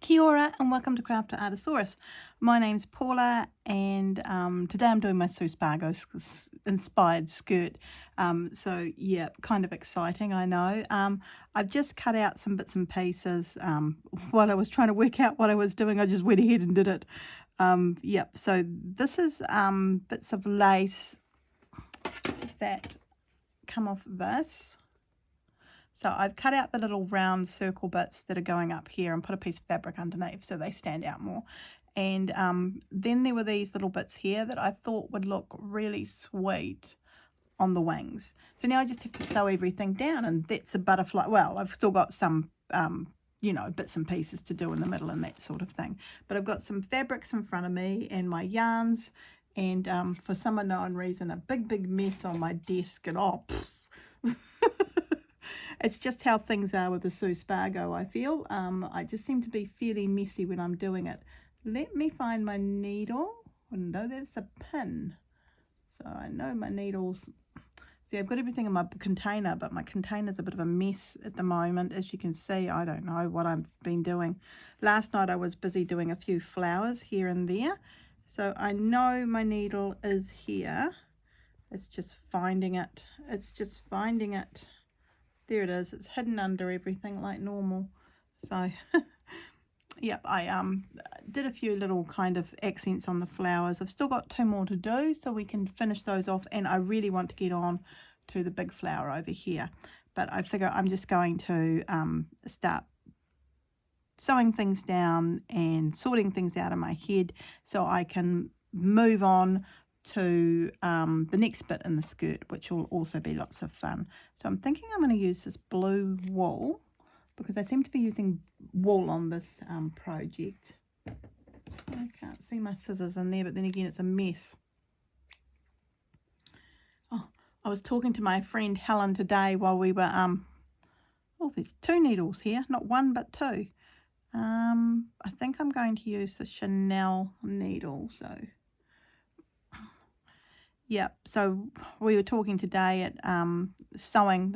Kia ora and welcome to Craft to Artosaurus. My name's Paula and today I'm doing my Spargo inspired skirt. So yeah, kind of exciting, I know. I've just cut out some bits and pieces. While I was trying to work out what I was doing, I just went ahead and did it. Yep, so this is bits of lace that come off this. So I've cut out the little round circle bits that are going up here and put a piece of fabric underneath so they stand out more. And then there were these little bits here that I thought would look really sweet on the wings. So now I just have to sew everything down, and that's a butterfly. Well, I've still got some, bits and pieces to do in the middle and that sort of thing. But I've got some fabrics in front of me and my yarns, and for some unknown reason, a big mess on my desk, and it's just how things are with the Spargo, I feel. I just seem to be fairly messy when I'm doing it. Let me find my needle. Oh, no, that's a pin. So I know my needles. See, I've got everything in my container, but my container's a bit of a mess at the moment. As you can see, I don't know what I've been doing. Last night I was busy doing a few flowers here and there. So I know my needle is here. It's just finding it. There it is. It's hidden under everything like normal. So yeah, I did a few little kind of accents on the flowers. I've still got 2 more to do, so we can finish those off, and I really want to get on to the big flower over here, but I figure I'm just going to start sewing things down and sorting things out of my head so I can move on to the next bit in the skirt, which will also be lots of fun. So I'm thinking I'm going to use this blue wool because I seem to be using wool on this project. I can't see my scissors in there, but then again it's a mess. Oh, I was talking to my friend Helen today while we were there's 2 needles here, not 1 but 2. I think I'm going to use the Chanel needle. So we were talking today at the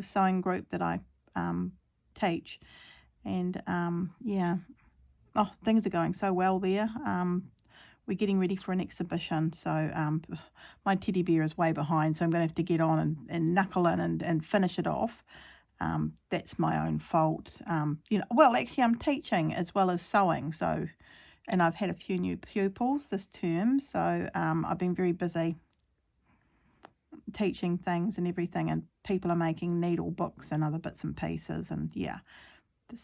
sewing group that I teach, and things are going so well there. We're getting ready for an exhibition, so my teddy bear is way behind, so I'm going to have to get on and knuckle in and finish it off. That's my own fault. Actually I'm teaching as well as sewing, and I've had a few new pupils this term, so I've been very busy teaching things and everything, and people are making needle books and other bits and pieces, and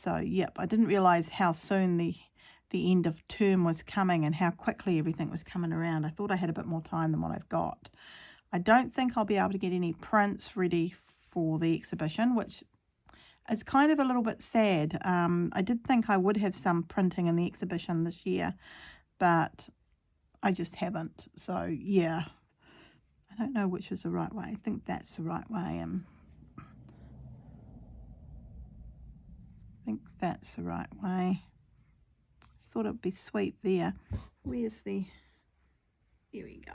I didn't realize how soon the end of term was coming and how quickly everything was coming around. I thought I had a bit more time than what I've got. I don't think I'll be able to get any prints ready for the exhibition, which is kind of a little bit sad. I did think I would have some printing in the exhibition this year, but I just haven't. So yeah, I don't know which is the right way. I think that's the right way. I think that's the right way. I thought it would be sweet there. Here we go.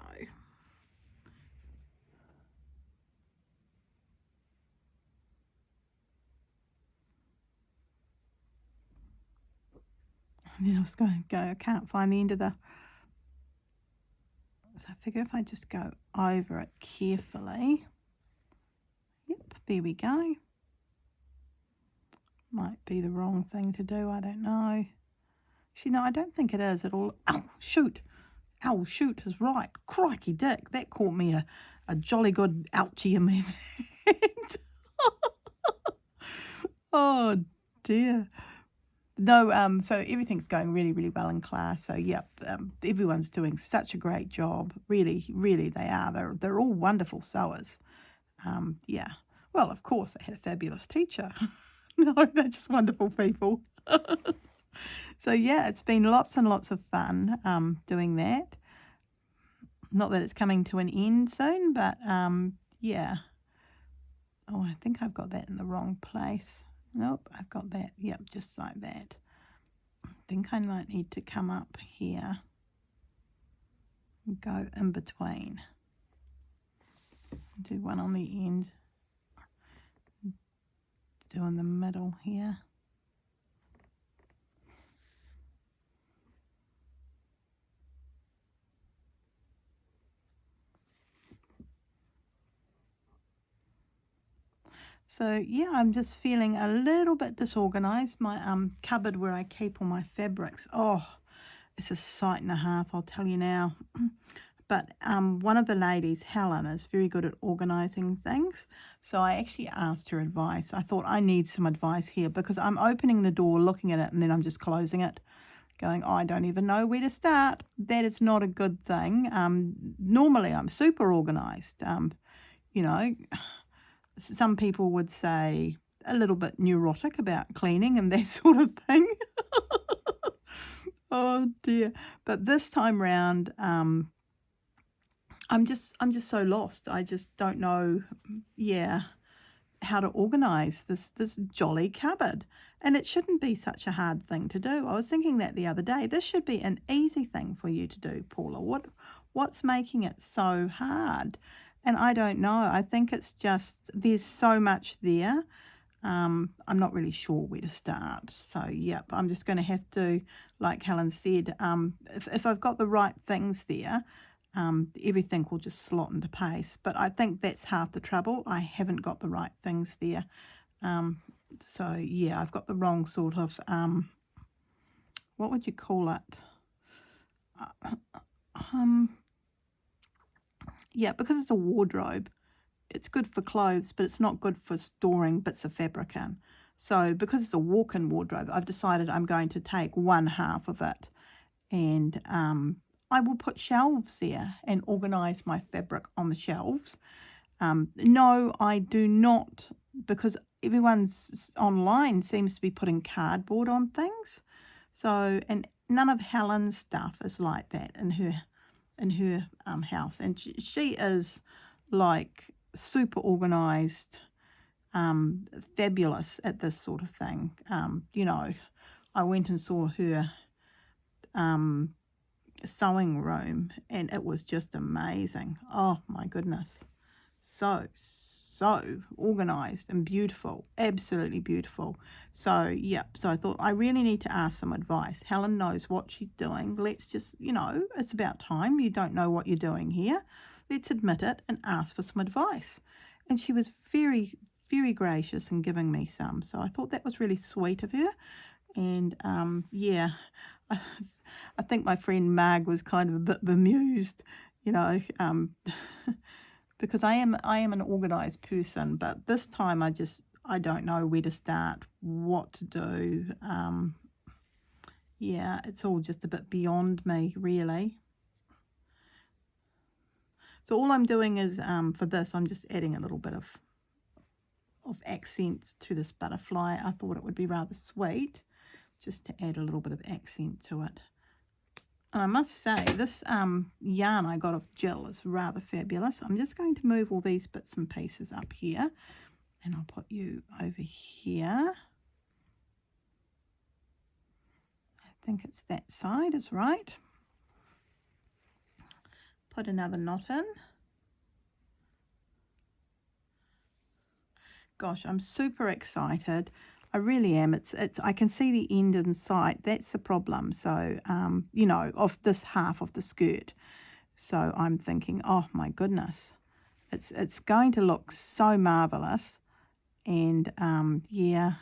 And then I was going to go, I can't find the end of so I figure if I just go over it carefully. Yep, there we go. Might be the wrong thing to do, I don't know. Actually, no, I don't think it is. Ow, shoot is right. Crikey dick, that caught me a jolly good ouchie in my hand. Oh dear. No, so everything's going really well in class. So yep, everyone's doing such a great job. Really they are. They're all wonderful sewers. Well, of course they had a fabulous teacher. No, they're just wonderful people. So yeah, it's been lots and lots of fun doing that. Not that it's coming to an end soon, but yeah. Oh, I think I've got that in the wrong place. Nope, I've got that. Yep, just like that. I think I might need to come up here and go in between. Do one on the end. Do in the middle here. So yeah, I'm just feeling a little bit disorganized. My cupboard where I keep all my fabrics, oh, it's a sight and a half, I'll tell you now. But one of the ladies, Helen, is very good at organising things. So I actually asked her advice. I thought I need some advice here because I'm opening the door, looking at it, and then I'm just closing it, going, I don't even know where to start. That is not a good thing. Normally, I'm super organised. You know, some people would say a little bit neurotic about cleaning and that sort of thing. Oh dear. But this time round, I'm just so lost. I just don't know, yeah, how to organise this jolly cupboard. And it shouldn't be such a hard thing to do. I was thinking that the other day. This should be an easy thing for you to do, Paula. What's making it so hard? And I don't know. I think it's just there's so much there. I'm not really sure where to start. So, yep, I'm just going to have to, like Helen said, if I've got the right things there, everything will just slot into place. But I think that's half the trouble. I haven't got the right things there. Um, so, yeah, I've got the wrong sort of, what would you call it? Uh, Um, yeah, because it's a wardrobe, it's good for clothes, but it's not good for storing bits of fabric in. So because it's a walk-in wardrobe, I've decided I'm going to take one half of it and I will put shelves there and organise my fabric on the shelves. No, I do not, because everyone's online seems to be putting cardboard on things. So, and none of Helen's stuff is like that in her house, and she is like super organised, fabulous at this sort of thing. I went and saw her um, sewing room, and it was just amazing. Oh my goodness, so organised and beautiful, absolutely beautiful. So yep, so I thought I really need to ask some advice. Helen knows what she's doing. Let's just, it's about time. You don't know what you're doing here. Let's admit it and ask for some advice. And she was very, very gracious in giving me some. So I thought that was really sweet of her. And yeah, I, I think my friend Marg was kind of a bit bemused, you know, because I am an organised person, but this time I don't know where to start, what to do. Yeah, it's all just a bit beyond me, really. So all I'm doing is for this, I'm just adding a little bit of accent to this butterfly. I thought it would be rather sweet just to add a little bit of accent to it. And I must say, this yarn I got off Jill is rather fabulous. I'm just going to move all these bits and pieces up here, and I'll put you over here. I think it's that side is right. Put another knot in. Gosh, I'm super excited. I really am. It's I can see the end in sight. That's the problem. So, of this half of the skirt. So I'm thinking, oh my goodness, it's going to look so marvelous. And yeah,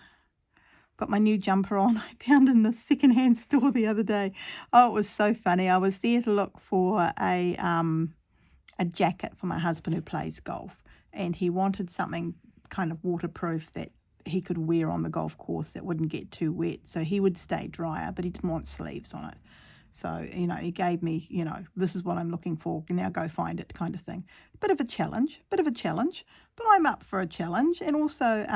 got my new jumper on. I found in the secondhand store the other day. Oh, it was so funny. I was there to look for a jacket for my husband who plays golf, and he wanted something kind of waterproof that he could wear on the golf course that wouldn't get too wet, so he would stay drier, but he didn't want sleeves on it. So, he gave me, this is what I'm looking for, now go find it kind of thing. Bit of a challenge, but I'm up for a challenge. And also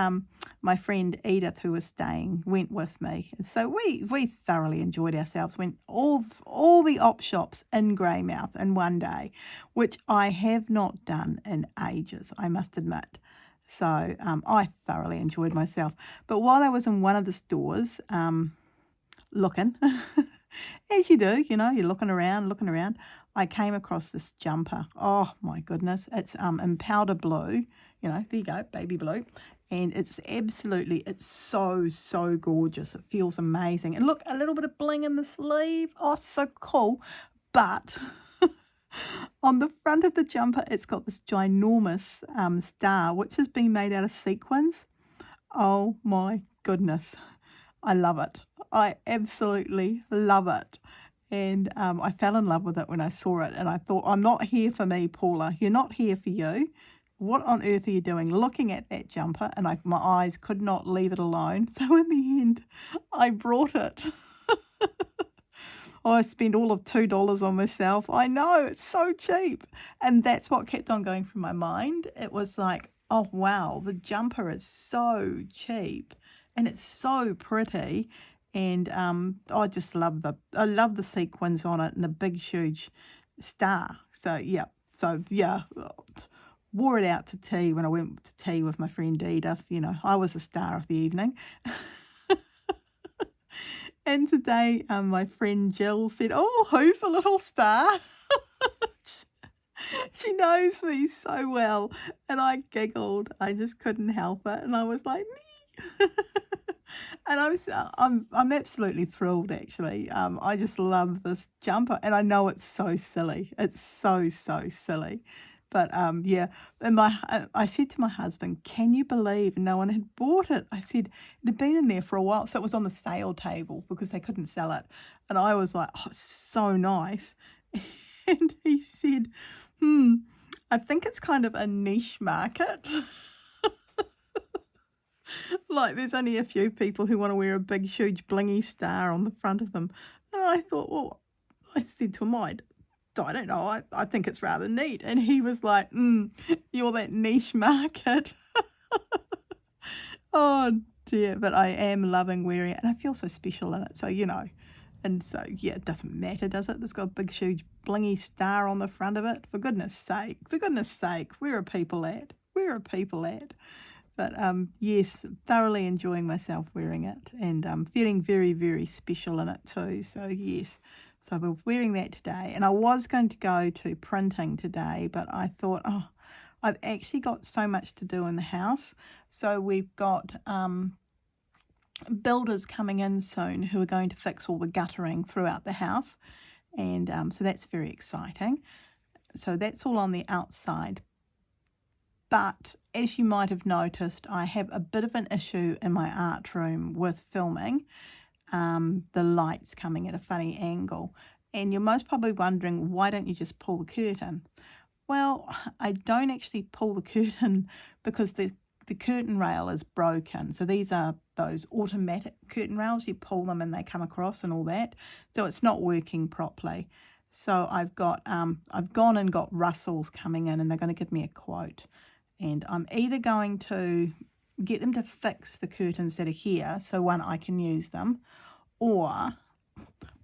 my friend Edith, who was staying, went with me. And so we thoroughly enjoyed ourselves. Went all the op shops in Greymouth in one day, which I have not done in ages, I must admit. So I thoroughly enjoyed myself. But while I was in one of the stores looking, as you do, you're looking around. I came across this jumper. Oh my goodness. It's in powder blue, there you go, baby blue. And it's so gorgeous. It feels amazing. And look, a little bit of bling in the sleeve. Oh, so cool. But On the front of the jumper, it's got this ginormous star, which has been made out of sequins. Oh my goodness. I love it. I absolutely love it. And I fell in love with it when I saw it. And I thought, I'm not here for me, Paula. You're not here for you. What on earth are you doing looking at that jumper? And my eyes could not leave it alone. So in the end, I brought it. I spent all of $2 on myself. I know, it's so cheap. And that's what kept on going through my mind. It was like, oh wow, the jumper is so cheap and it's so pretty. And I love the sequins on it and the big huge star. So yeah, wore it out to tea when I went to tea with my friend Edith. I was the star of the evening. And today, my friend Jill said, "Oh, who's the little star?" She knows me so well, and I giggled. I just couldn't help it, and I was like, "Me." And I'm absolutely thrilled, actually. I just love this jumper, and I know it's so silly. It's so, so silly. But yeah, and I said to my husband, "Can you believe no one had bought it?" I said it had been in there for a while, so it was on the sale table because they couldn't sell it, and I was like, "Oh, it's so nice." And he said, "Hmm, I think it's kind of a niche market." Like, there's only a few people who wanna wear a big, huge, blingy star on the front of them. And I thought, well, I said to him, I don't know, I think it's rather neat. And he was like, you're that niche market." Oh, dear, but I am loving wearing it, and I feel so special in it, so. And so, yeah, it doesn't matter, does it? It's got a big, huge, blingy star on the front of it. For goodness sake, where are people at? Where are people at? But yes, thoroughly enjoying myself wearing it and feeling very, very special in it too. So yes, so we're wearing that today. And I was going to go to printing today, but I thought, oh, I've actually got so much to do in the house. So we've got builders coming in soon who are going to fix all the guttering throughout the house. And so that's very exciting. So that's all on the outside. But as you might have noticed, I have a bit of an issue in my art room with filming, the lights coming at a funny angle. And you're most probably wondering, why don't you just pull the curtain? Well, I don't actually pull the curtain because the curtain rail is broken. So these are those automatic curtain rails. You pull them and they come across and all that. So it's not working properly. So I've gone and got Russells coming in and they're going to give me a quote. And I'm either going to get them to fix the curtains that are here so one, I can use them, or,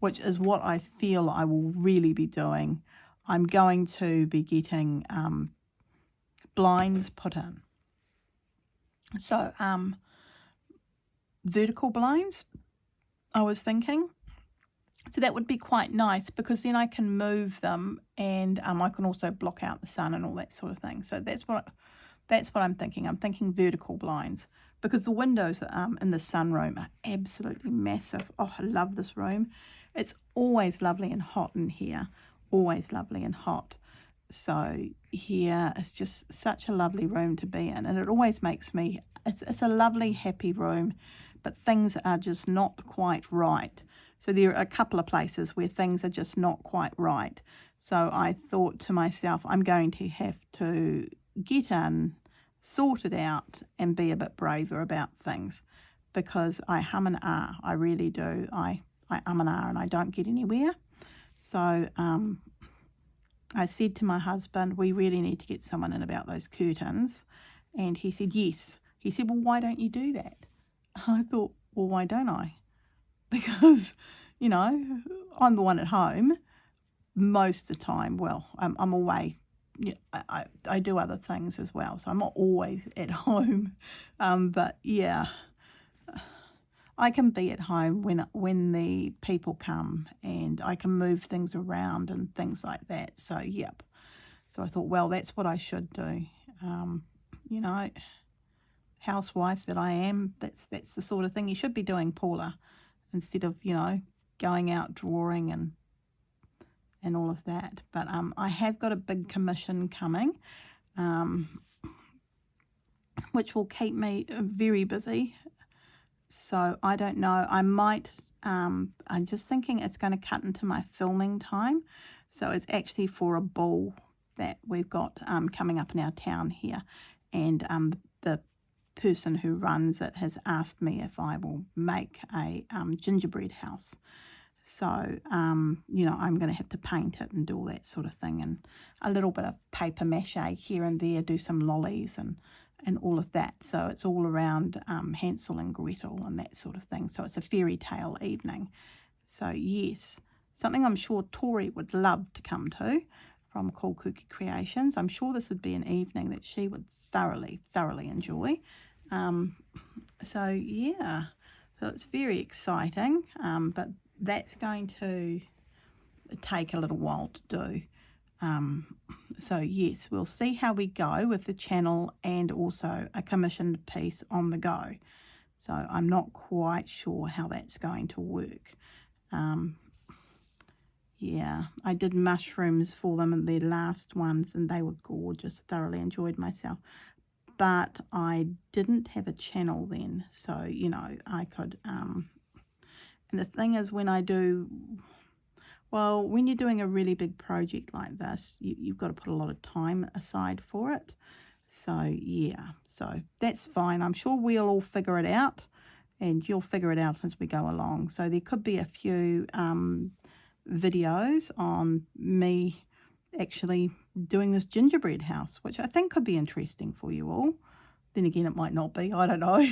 which is what I feel I will really be doing, I'm going to be getting blinds put in. So vertical blinds, I was thinking. So that would be quite nice because then I can move them and I can also block out the sun and all that sort of thing. So that's what I'm thinking. I'm thinking vertical blinds because the windows in the sunroom are absolutely massive. Oh, I love this room. It's always lovely and hot in here. Always lovely and hot. So here it's just such a lovely room to be in, and it always makes me, it's a lovely, happy room, but things are just not quite right. So there are a couple of places where things are just not quite right. So I thought to myself, I'm going to have to get in, sort it out, and be a bit braver about things because I hum and ah, I really do. I and ah and I don't get anywhere. So I said to my husband, we really need to get someone in about those curtains. And he said, yes. He said, well, why don't you do that? I thought, well, why don't I? Because, I'm the one at home most of the time. Well, I'm away. I do other things as well, so I'm not always at home. But yeah, I can be at home when the people come and I can move things around and things like that. So, yep. So I thought, well, that's what I should do. You know, housewife that I am, that's the sort of thing you should be doing, Paula, instead of, going out drawing and and all of that. But I have got a big commission coming, which will keep me very busy. So I don't know, I might, I'm just thinking it's going to cut into my filming time. So it's actually for a ball that we've got coming up in our town here. And the person who runs it has asked me if I will make a gingerbread house. So, I'm going to have to paint it and do all that sort of thing, and a little bit of paper mache here and there, do some lollies and all of that. So it's all around Hansel and Gretel and that sort of thing. So it's a fairy tale evening. So yes, something I'm sure Tori would love to come to from Cool Kooky Creations. I'm sure this would be an evening that she would thoroughly enjoy. So yeah, so it's very exciting, but that's going to take a little while to do. So yes, we'll see how we go with the channel and also a commissioned piece on the go. So I'm not quite sure how that's going to work. Yeah, I did mushrooms for them in their last ones and they were gorgeous. Thoroughly enjoyed myself. But I didn't have a channel then, so I could and the thing is, when you're doing a really big project like this, you've got to put a lot of time aside for it. So yeah, so that's fine. I'm sure we'll all figure it out, and you'll figure it out as we go along. So there could be a few videos on me actually doing this gingerbread house, which I think could be interesting for you all. Then again, it might not be, I don't know.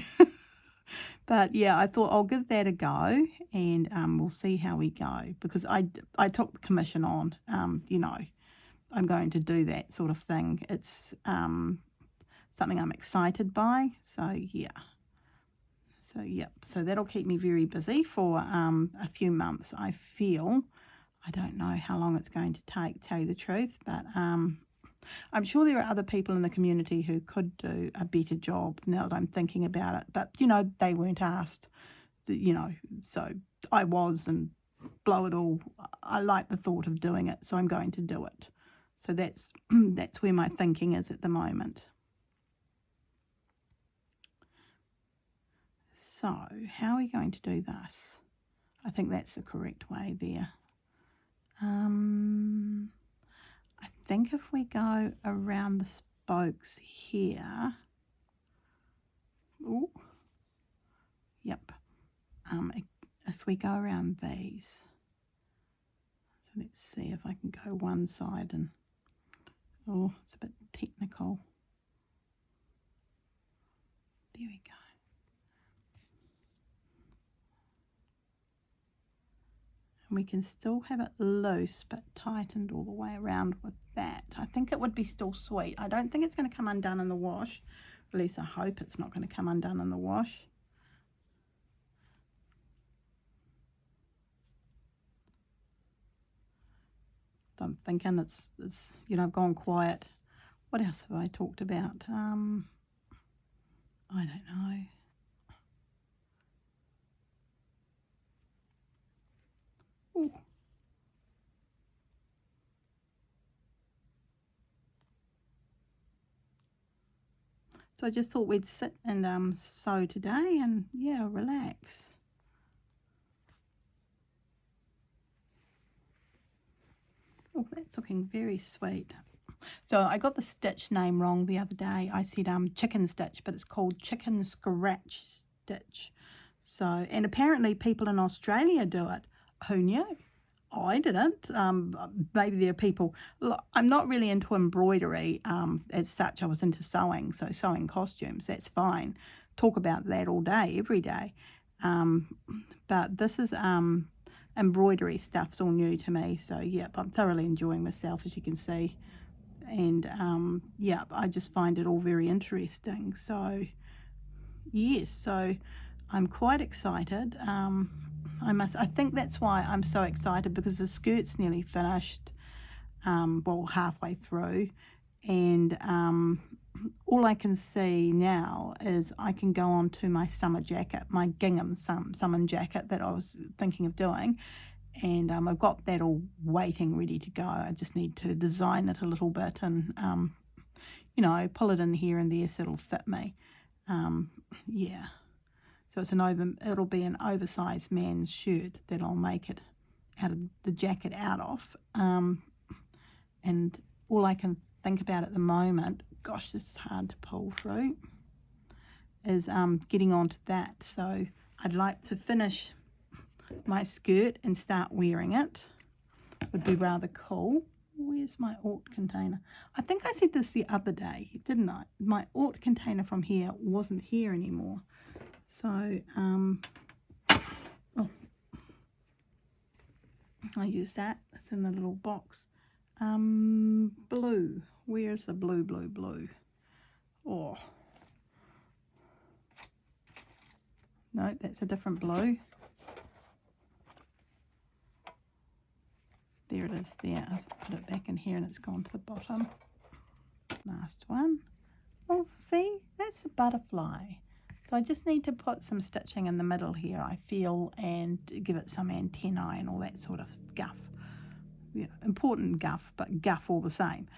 But yeah, I thought I'll give that a go, and we'll see how we go, because I took the commission on. I'm going to do that sort of thing. It's something I'm excited by. So yeah. So yep. So that'll keep me very busy for a few months, I feel. I don't know how long it's going to take, tell you the truth, but I'm sure there are other people in the community who could do a better job now that I'm thinking about it. But, they weren't asked, so I was, and blow it all. I like the thought of doing it, so I'm going to do it. So that's that's where my thinking is at the moment. So how are we going to do this? I think that's the correct way there. I think if we go around the spokes here, oh, yep. If we go around these, so let's see if I can go one side, and oh, it's a bit technical. There we go. And we can still have it loose but tightened all the way around with that. I think it would be still sweet. I don't think it's going to come undone in the wash. At least I hope it's not going to come undone in the wash. I'm thinking it's I've gone quiet. What else have I talked about? I don't know. Ooh. So I just thought we'd sit and sew today and yeah, relax. Oh, that's looking very sweet. So I got the stitch name wrong the other day. I said chicken stitch, but it's called chicken scratch stitch. So, and apparently people in Australia do it. Who knew? I didn't. Maybe there are people. Look, I'm not really into embroidery as such. I was into sewing, so sewing costumes, that's fine. Talk about that all day, every day. But this is embroidery stuff's all new to me. So, yep, I'm thoroughly enjoying myself, as you can see. And, yeah, I just find it all very interesting. So, yes, so I'm quite excited. I think that's why I'm so excited, because the skirt's nearly finished, halfway through, and all I can see now is I can go on to my summer jacket, my gingham summer jacket that I was thinking of doing, and I've got that all waiting ready to go. I just need to design it a little bit and you know, pull it in here and there so it'll fit me. Yeah, so it'll be an oversized man's shirt that I'll make it out of the jacket out of. And all I can think about at the moment, gosh, this is hard to pull through, is getting onto that. So I'd like to finish my skirt and start wearing it. Would be rather cool. Where's my Ort container? I think I said this the other day, didn't I? My Ort container from here wasn't here anymore. So, oh, I use that. It's in the little box. Blue. Where's the blue? Oh. No, that's a different blue. There it is there. I've put it back in here and it's gone to the bottom. Last one. Oh, see? That's the butterfly. So I just need to put some stitching in the middle here, I feel, and give it some antennae and all that sort of guff. Yeah, important guff, but guff all the same.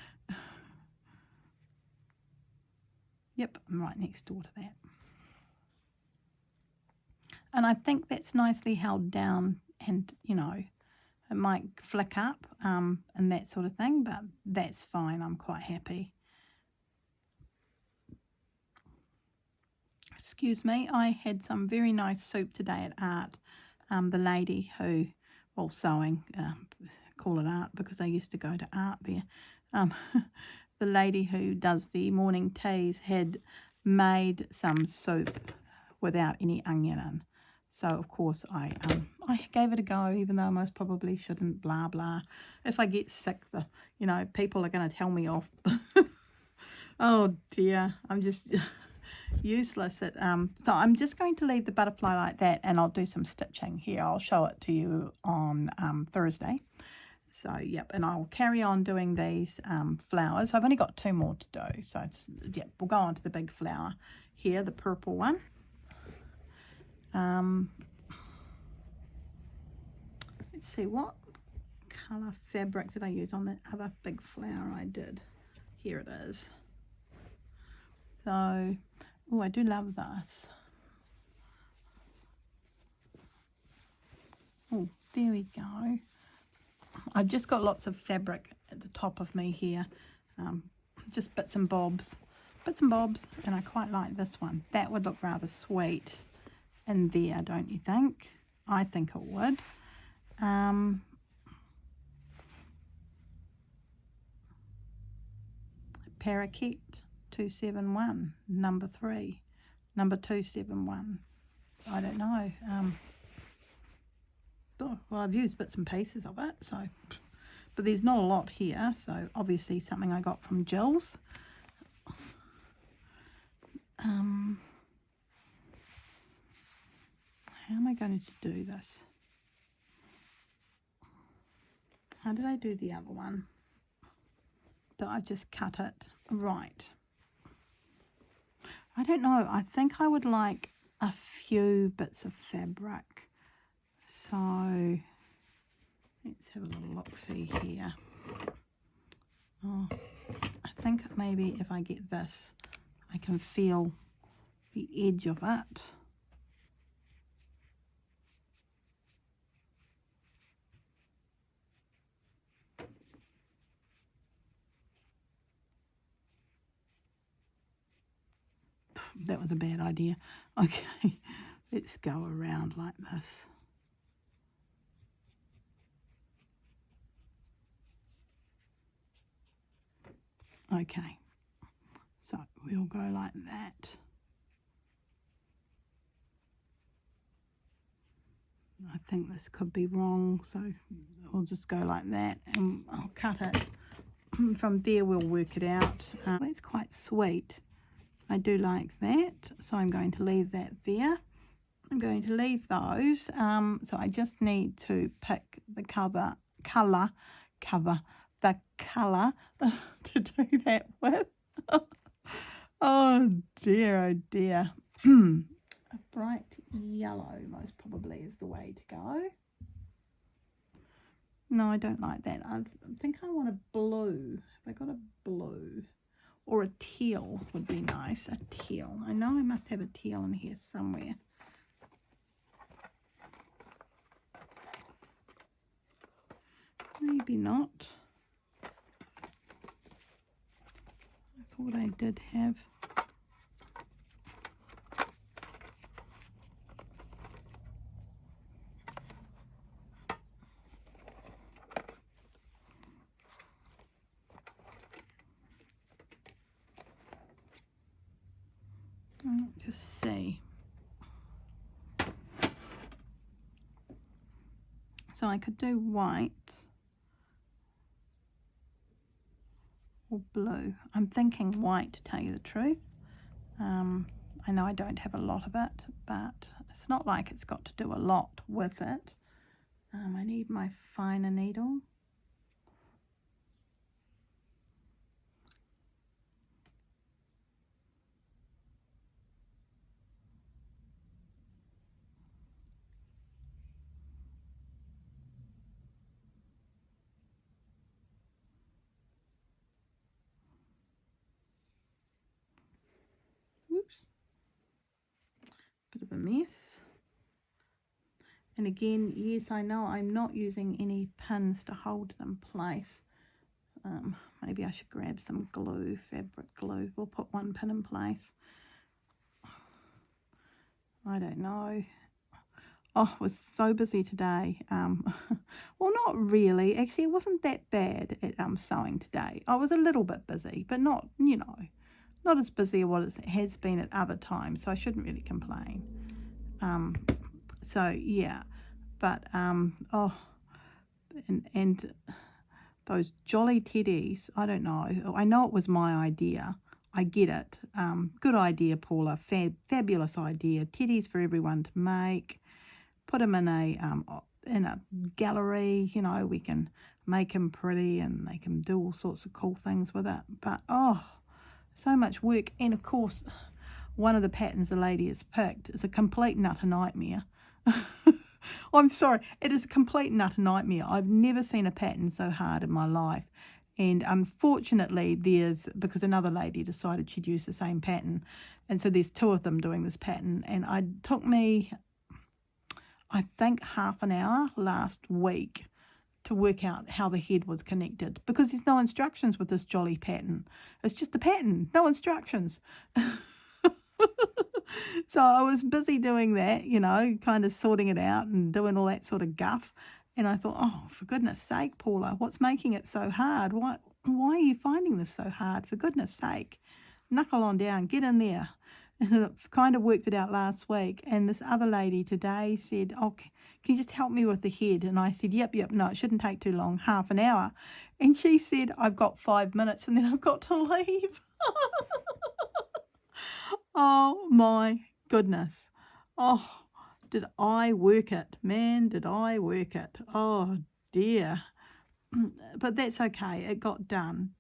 Yep, I'm right next door to that. And I think that's nicely held down, and, you know, it might flick up and that sort of thing, but that's fine. I'm quite happy. Excuse me, I had some very nice soup today at art. The lady who, well, sewing, call it art because I used to go to art there. The lady who does the morning teas had made some soup without any onion in. So, of course, I gave it a go, even though I most probably shouldn't, blah, blah. If I get sick, you know, people are going to tell me off. Oh, dear. I'm just useless at... So I'm just going to leave the butterfly like that, and I'll do some stitching here. I'll show it to you on Thursday. So, yep, and I'll carry on doing these flowers. I've only got 2 more to do. So, yep, we'll go on to the big flower here, the purple one. Let's see, what colour fabric did I use on that other big flower I did? Here it is. So, oh, I do love this. Oh, there we go. I've just got lots of fabric at the top of me here. Just bits and bobs, and I quite like this one. That would look rather sweet in there, don't you think? I think it would. Parakeet 271, number 3, number 271. I don't know. Well, I've used bits and pieces of it, so, but there's not a lot here, so obviously something I got from Jill's. How am I going to do this? How did I do the other one? So I just cut it right. I don't know. I think I would like a few bits of fabric. So let's have a little look-see here. Oh, I think maybe if I get this, I can feel the edge of it. That was a bad idea. Okay, let's go around like this. Okay, so we'll go like that. I think this could be wrong, so we'll just go like that, and I'll cut it. From there we'll work it out. That's quite sweet. I do like that, so I'm going to leave that there. I'm going to leave those, so I just need to pick the colour to do that with. Oh dear, a bright yellow most probably is the way to go. No, I don't like that. I think I want a blue. Have I got a blue? Or a teal would be nice. A teal. I know I must have a teal in here somewhere. Maybe not. I thought I did have. Let's just see. So I could do white or blue. I'm thinking white, to tell you the truth. I know I don't have a lot of it, but it's not like it's got to do a lot with it. I need my finer needle. Oops, bit of a mess. And again, yes, I know I'm not using any pins to hold it in place. Maybe I should grab some glue, fabric glue. We'll put one pin in place. I don't know. Oh, I was so busy today. Well, not really. Actually, it wasn't that bad at sewing today. I was a little bit busy, but not, not as busy as what it has been at other times, so I shouldn't really complain. So, yeah. But, oh, and those jolly teddies, I don't know. I know it was my idea. I get it. Good idea, Paula. Fabulous idea. Teddies for everyone to make. Put them in a gallery. We can make them pretty and they can do all sorts of cool things with it. But, oh, so much work. And, of course, one of the patterns the lady has picked is a complete and utter nightmare. I'm sorry, it is a complete and utter nightmare. I've never seen a pattern so hard in my life. And unfortunately, because another lady decided she'd use the same pattern. And so there's two of them doing this pattern. And it took me, I think, half an hour last week to work out how the head was connected. Because there's no instructions with this jolly pattern. It's just a pattern, no instructions. So I was busy doing that, kind of sorting it out and doing all that sort of guff. And I thought, oh, for goodness sake, Paula, what's making it so hard? Why are you finding this so hard? For goodness sake, knuckle on down, get in there. And it kind of worked it out last week. And this other lady today said, oh, can you just help me with the head? And I said, yep, no, it shouldn't take too long, half an hour. And she said, I've got 5 minutes and then I've got to leave. Oh my goodness. Oh, did I work it, man? Did I work it? Oh dear. But that's okay. It got done.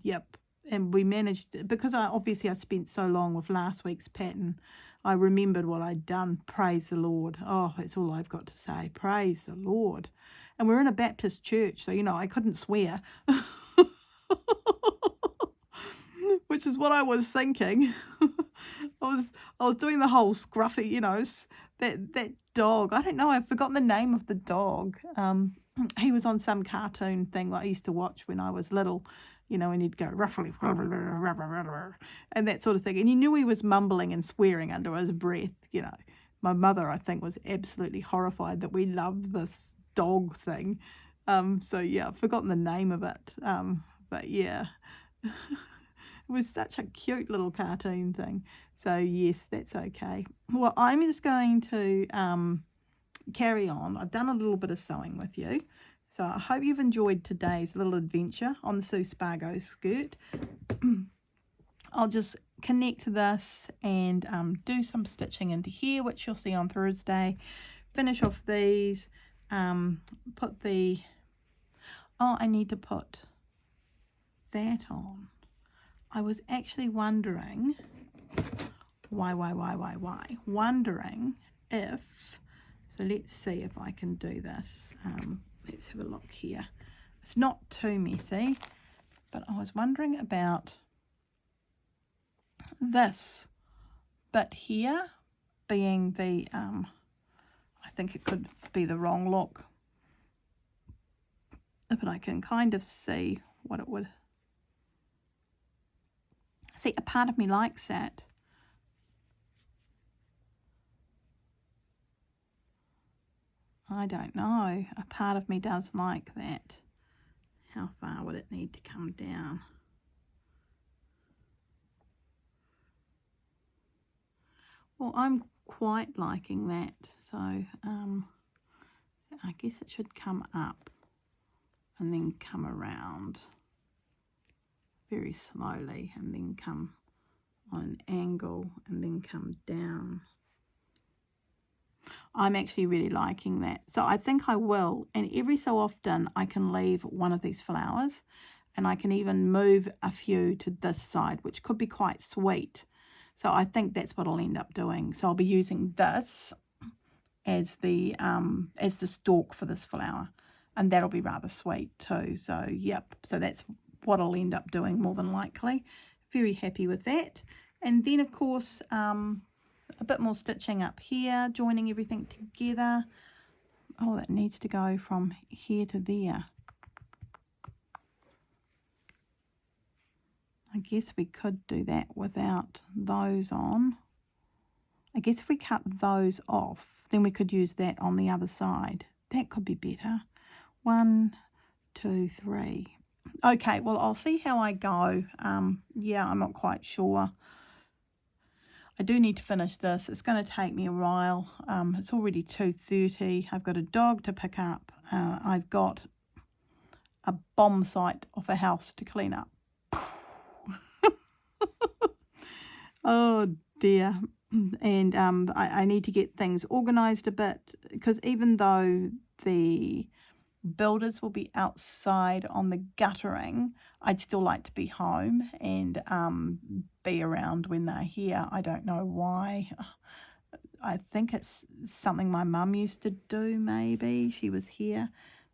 Yep. And we managed it because I spent so long with last week's pattern. I remembered what I'd done. Praise the Lord. Oh, that's all I've got to say. Praise the Lord. And we're in a Baptist church, so I couldn't swear. Which is what I was thinking. I was doing the whole scruffy, that dog. I don't know. I've forgotten the name of the dog. He was on some cartoon thing that I used to watch when I was little. And he'd go roughly and that sort of thing. And you knew he was mumbling and swearing under his breath. My mother, I think, was absolutely horrified that we loved this dog thing. So yeah, I've forgotten the name of it. But yeah. It was such a cute little cartoon thing. So, yes, that's okay. Well, I'm just going to carry on. I've done a little bit of sewing with you. So, I hope you've enjoyed today's little adventure on the Spargo skirt. I'll just connect this and do some stitching into here, which you'll see on Thursday. Finish off these. Put the... Oh, I need to put that on. I was actually wondering wondering if, so let's see if I can do this let's have a look here. It's not too messy, but I was wondering about this bit here being the, I think it could be the wrong look, but I can kind of see what it would. See, a part of me likes that. I don't know. A part of me does like that. How far would it need to come down? Well, I'm quite liking that. So I guess it should come up and then come around very slowly and then come on an angle and then come down. I'm actually really liking that. So I think I will, and every so often I can leave one of these flowers and I can even move a few to this side, which could be quite sweet. So I think that's what I'll end up doing. So I'll be using this as the stalk for this flower, and that'll be rather sweet too. So yep, so that's what I'll end up doing more than likely. Very happy with that. And then of course a bit more stitching up here, joining everything together. Oh, that needs to go from here to there. I guess we could do that without those on. I guess if we cut those off, then we could use that on the other side. That could be better. 1, 2, 3. Okay, well, I'll see how I go. Yeah, I'm not quite sure. I do need to finish this. It's going to take me a while. It's already 2:30. I've got a dog to pick up. I've got a bomb site of a house to clean up. Oh dear. And I need to get things organised a bit, because even though the builders will be outside on the guttering, I'd still like to be home and be around when they're here. I don't know why. I think it's something my mum used to do, maybe. She was here.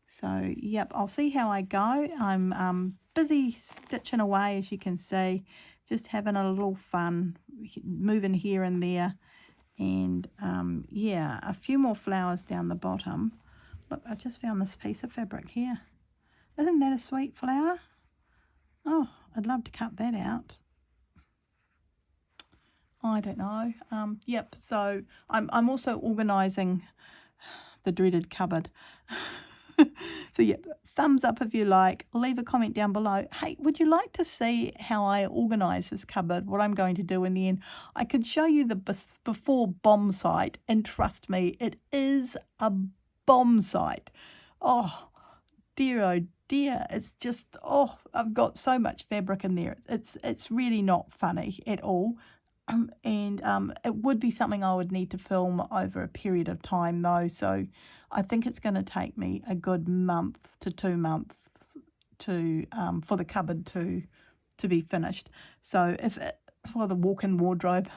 So, yep, I'll see how I go. I'm busy stitching away, as you can see, just having a little fun, moving here and there. And, yeah, a few more flowers down the bottom. Look, I just found this piece of fabric here. Isn't that a sweet flower? Oh, I'd love to cut that out. I don't know. Yep, so I'm also organising the dreaded cupboard. So yeah, thumbs up if you like. Leave a comment down below. Hey, would you like to see how I organise this cupboard, what I'm going to do in the end? I could show you the before bomb site, and trust me, it is a bomb site. Oh dear, it's just, oh, I've got so much fabric in there. It's really not funny at all. And it would be something I would need to film over a period of time though, so I think it's going to take me a good month to 2 months to for the cupboard to be finished. So if it, well, the walk-in wardrobe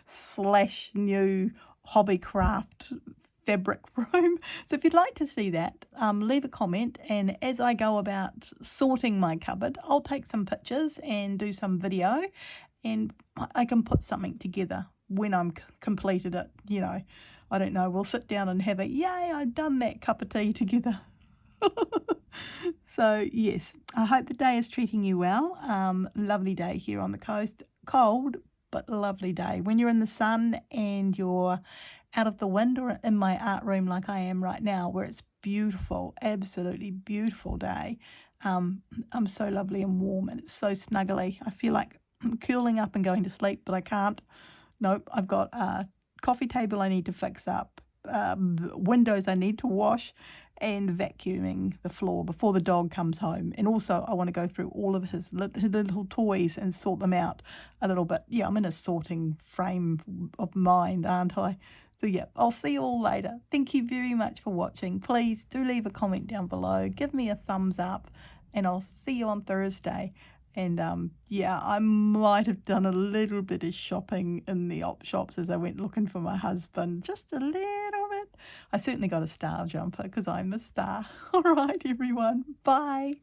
slash new hobbycraft fabric room. So if you'd like to see that, leave a comment, and as I go about sorting my cupboard, I'll take some pictures and do some video, and I can put something together when I'm completed it. You know, I don't know, we'll sit down and have a yay, I've done that cup of tea together. So yes, I hope the day is treating you well. Lovely day here on the coast. Cold, but lovely day. When you're in the sun and you're out of the wind, or in my art room like I am right now, where it's beautiful, absolutely beautiful day. I'm so lovely and warm, and it's so snuggly. I feel like I'm curling up and going to sleep, but I can't. Nope, I've got a coffee table I need to fix up, windows I need to wash, and vacuuming the floor before the dog comes home. And also I want to go through all of his little toys and sort them out a little bit. Yeah, I'm in a sorting frame of mind, aren't I? So yeah, I'll see you all later. Thank you very much for watching. Please do leave a comment down below. Give me a thumbs up, and I'll see you on Thursday. And yeah, I might have done a little bit of shopping in the op shops as I went looking for my husband. Just a little bit. I certainly got a star jumper because I'm a star. All right, everyone. Bye.